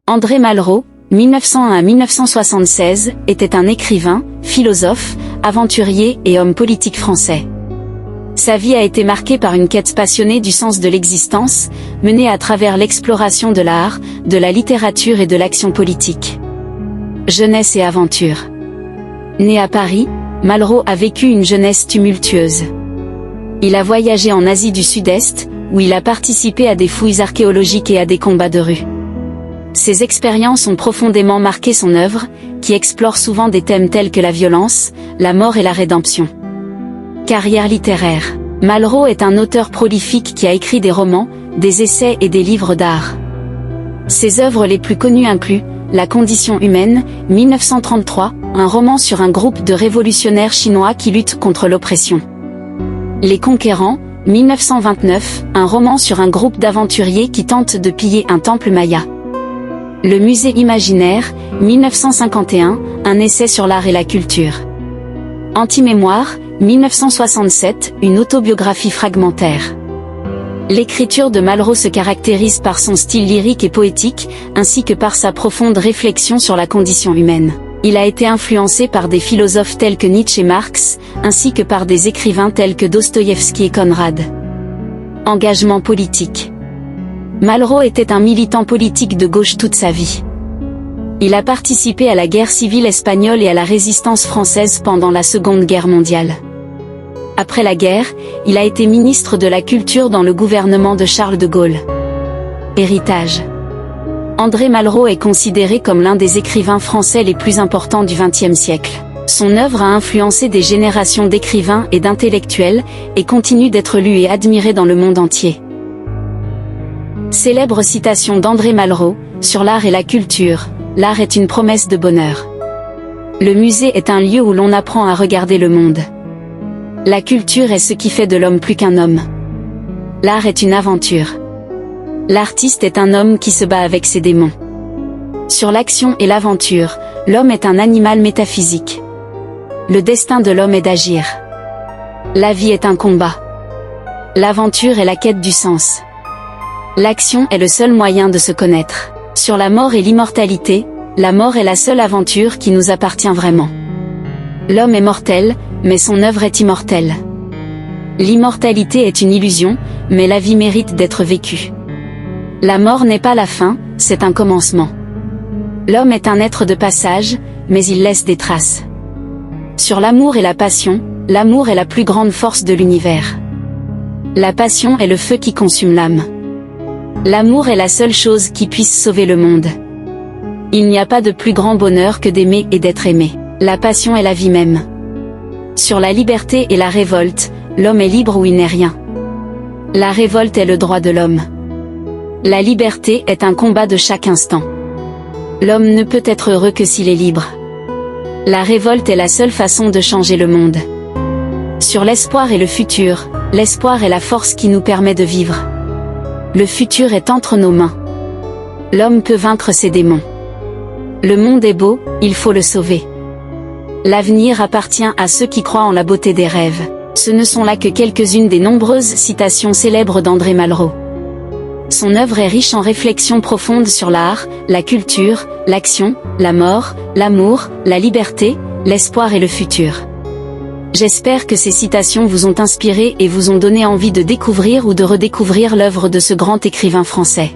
André Malraux, 1901 à 1976, était un écrivain, philosophe, aventurier et homme politique français. Sa vie a été marquée par une quête passionnée du sens de l'existence, menée à travers l'exploration de l'art, de la littérature et de l'action politique. Jeunesse et aventure. Né à Paris, Malraux a vécu une jeunesse tumultueuse. Il a voyagé en Asie du Sud-Est, où il a participé à des fouilles archéologiques et à des combats de rue. Ces expériences ont profondément marqué son œuvre, qui explore souvent des thèmes tels que la violence, la mort et la rédemption. Carrière littéraire. Malraux est un auteur prolifique qui a écrit des romans, des essais et des livres d'art. Ses œuvres les plus connues incluent La condition humaine, 1933, un roman sur un groupe de révolutionnaires chinois qui luttent contre l'oppression. Les Conquérants, 1929, un roman sur un groupe d'aventuriers qui tentent de piller un temple maya. Le musée imaginaire, 1951, un essai sur l'art et la culture. Anti-mémoire, 1967, une autobiographie fragmentaire. L'écriture de Malraux se caractérise par son style lyrique et poétique, ainsi que par sa profonde réflexion sur la condition humaine. Il a été influencé par des philosophes tels que Nietzsche et Marx, ainsi que par des écrivains tels que Dostoïevski et Conrad. Engagement politique. Malraux était un militant politique de gauche toute sa vie. Il a participé à la guerre civile espagnole et à la résistance française pendant la Seconde Guerre mondiale. Après la guerre, il a été ministre de la Culture dans le gouvernement de Charles de Gaulle. Héritage. André Malraux est considéré comme l'un des écrivains français les plus importants du XXe siècle. Son œuvre a influencé des générations d'écrivains et d'intellectuels, et continue d'être lue et admirée dans le monde entier. Célèbre citation d'André Malraux, sur l'art et la culture, l'art est une promesse de bonheur. Le musée est un lieu où l'on apprend à regarder le monde. La culture est ce qui fait de l'homme plus qu'un homme. L'art est une aventure. L'artiste est un homme qui se bat avec ses démons. Sur l'action et l'aventure, l'homme est un animal métaphysique. Le destin de l'homme est d'agir. La vie est un combat. L'aventure est la quête du sens. L'action est le seul moyen de se connaître. Sur la mort et l'immortalité, la mort est la seule aventure qui nous appartient vraiment. L'homme est mortel, mais son œuvre est immortelle. L'immortalité est une illusion, mais la vie mérite d'être vécue. La mort n'est pas la fin, c'est un commencement. L'homme est un être de passage, mais il laisse des traces. Sur l'amour et la passion, l'amour est la plus grande force de l'univers. La passion est le feu qui consume l'âme. L'amour est la seule chose qui puisse sauver le monde. Il n'y a pas de plus grand bonheur que d'aimer et d'être aimé. La passion est la vie même. Sur la liberté et la révolte, l'homme est libre ou il n'est rien. La révolte est le droit de l'homme. La liberté est un combat de chaque instant. L'homme ne peut être heureux que s'il est libre. La révolte est la seule façon de changer le monde. Sur l'espoir et le futur, l'espoir est la force qui nous permet de vivre. Le futur est entre nos mains. L'homme peut vaincre ses démons. Le monde est beau, il faut le sauver. L'avenir appartient à ceux qui croient en la beauté des rêves. Ce ne sont là que quelques-unes des nombreuses citations célèbres d'André Malraux. Son œuvre est riche en réflexions profondes sur l'art, la culture, l'action, la mort, l'amour, la liberté, l'espoir et le futur. J'espère que ces citations vous ont inspiré et vous ont donné envie de découvrir ou de redécouvrir l'œuvre de ce grand écrivain français.